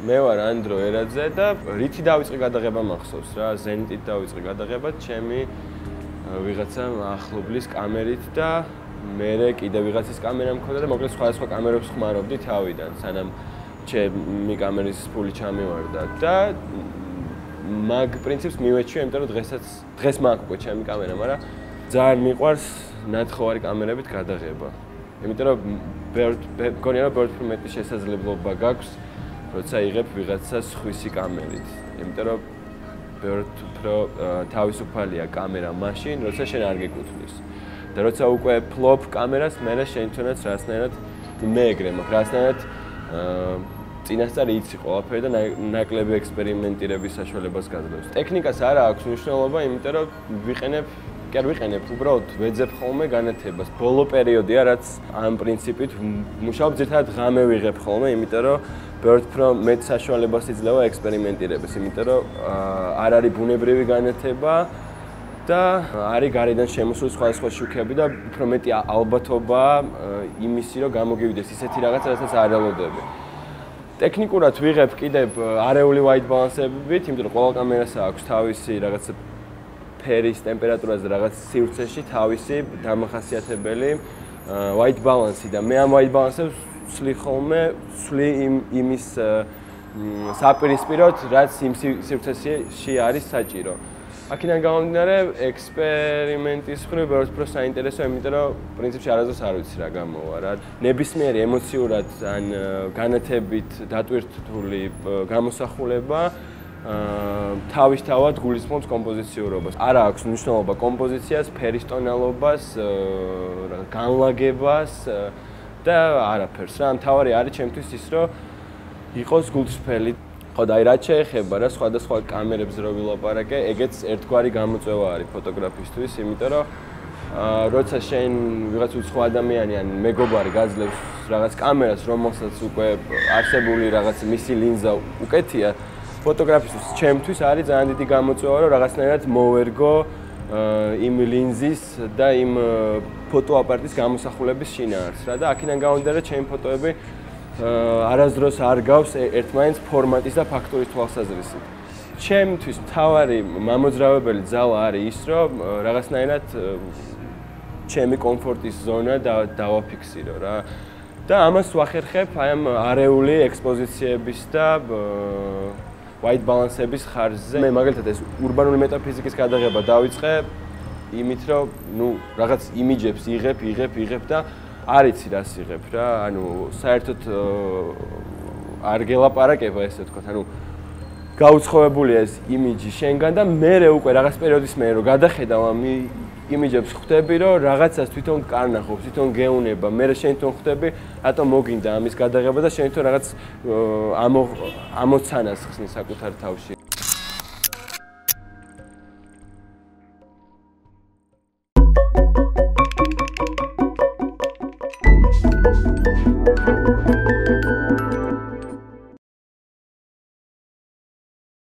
მე ვარ ანდრო ერაძე და რითი დავიწყე გადაღება მახსოვს რა, ზენიტით დავიწყე გადაღება, ჩემი ვიღაცა ახლობლის კამერით და მერე კიდე ვიღაცის კამერა მქონდა და მოკლედ სხვადასხვა კამერებს ხმარობდი თავიდან, სანამ ჩემი კამერის ფული ჩამივარდა და მაგ პრინციპს მივეჩვია, იმიტომ რომ დღეს მაქვს უკვე ჩემი კამერა, მაგრამ ძალიან მიყვარს ნათხოვარი კამერებით გადაღება. იმიტომ რომ მგონია რომ ბევრ მეტი შესაძლებლობა გაქვს, როცა იღებ ვიღაცას ხვისი კამერით. იმიტომ რომ ბევრ უფრო თავისუფალია კამერა მაშინ, როცა შენ არ გეკუთვნის. და როცა უკვე ფლოპ კამერას, მერე შენ თუნდაც რასნაირად მეეგრე მაქვს, რასნაირად წინასწარ იცი ყველაფერი და ნაკლები ექსპერიმენტირების საშუალებას გაძლევს. ტექნიკას არ აქვს მნიშვნელობა, იმიტომ რომ ვიყენებ, უბრალოდ ვეძებ ხოლმე განათებას. ბოლო პერიოდია, რაც ამ პრინციპით მუშაობ, ძირითადად ღამე ვიღებ ხოლმე, იმიტომ რომ ბევრ უფრო მეტ საშუალებას იძლევა ექსპერიმენტირების, იმიტომ რომ არ არის ბუნებრივი განათება და არის გარედან შემოსული სხვადასხვა შუქები და უფრო მეტი ალბათობა იმისი, რომ გამოგივიდეს ისეთი რაღაც, რასაც არ ელოდები. ტექნიკურად ვიღებ კიდევ არეული white balance-ებით, იმიტომ რომ ყველა კამერას აქვს თავისი რაღაც ფერის ტემპერატურაზე რაღაც სივრცეში თავისი დამახასიათებელი white balance-ი და მე ამ white balance-ებს ვცვლი იმის საპირისპიროდ, რაც იმ სივრცეში არის საჭირო. აქედან გამომდინარე, ექსპერიმენტის მხრივ ბევრს უფრო საინტერესოა, იმიტომ რომ პრინციპში არასდროს არ ვიცი რა გამოვა რა. ნებისმიერი ემოციურად ან განათებით დატვირთული გამოსახულება თავისთავად გულისხმობს კომპოზიციურობას. არ აქვს მნიშვნელობა კომპოზიციას, ფერის ტონალობას, განლაგებას და არაფერს რა. მთავარი არის ჩემთვის ის, რომ იყოს გულწრფელი. ხო და აი რაც შეეხება რა სხვადასხვა კამერებს რო ვილაპარაკე, ეგეც ერთგვარი გამოწვევა არის ფოტოგრაფისტვის, იმიტომ რომ როცა შენ ვიღაც უცხო ადამიანი ან მეგობარი გაძლევს რაღაც კამერას, რომელსაც უკვე არსებული რაღაც მისი ლინზა უკეთია, ფოტოგრაფისტვის ჩემთვის არის ძალიან დიდი გამოწვევა, რომ რაღაცნაირად მოვერგო იმ ლინზის და იმ ფოტოაპარატის გამოსახულების შინაარსს რა და აქედან გამომდინარე, ჩემი ფოტოები არასდროს არ გავს ერთმანეთს ფორმატის და ფაქტურის თვალსაზრისით. ჩემთვის მთავარი მამოძრავებელი ძალა არის ის, რომ რაღაცნაირად ჩემი კომფორტის ზონა დავაფიქსირო რა. და ამას ვახერხებ აი ამ არეული ექსპოზიციების და white balance-ების ხარჯზე. მე მაგალითად ეს ურბანული მეტაფიზიკის გადაღება დავიწყე იმით, რომ რაღაც იმიჯებს იღებ და არ იცი რას იღებ რა, ანუ საერთოდ არ გელაპარაკება ესე ვთქვათ, ანუ გაუცხოვებულია ეს იმიჯი შენგან და მე უკვე რაღაც პერიოდის მერე რომ გადახედავ ამ იმიჯებს ხვდები, რომ რაღაცას თვითონ კარნახობს, თვითონ გეუნება, მე შენ თვითონ ხვდები, რატომ მოგინდა ამის გადაღება და შენ თვითონ რაღაც ამოცანას ხსნის საკუთარ თავში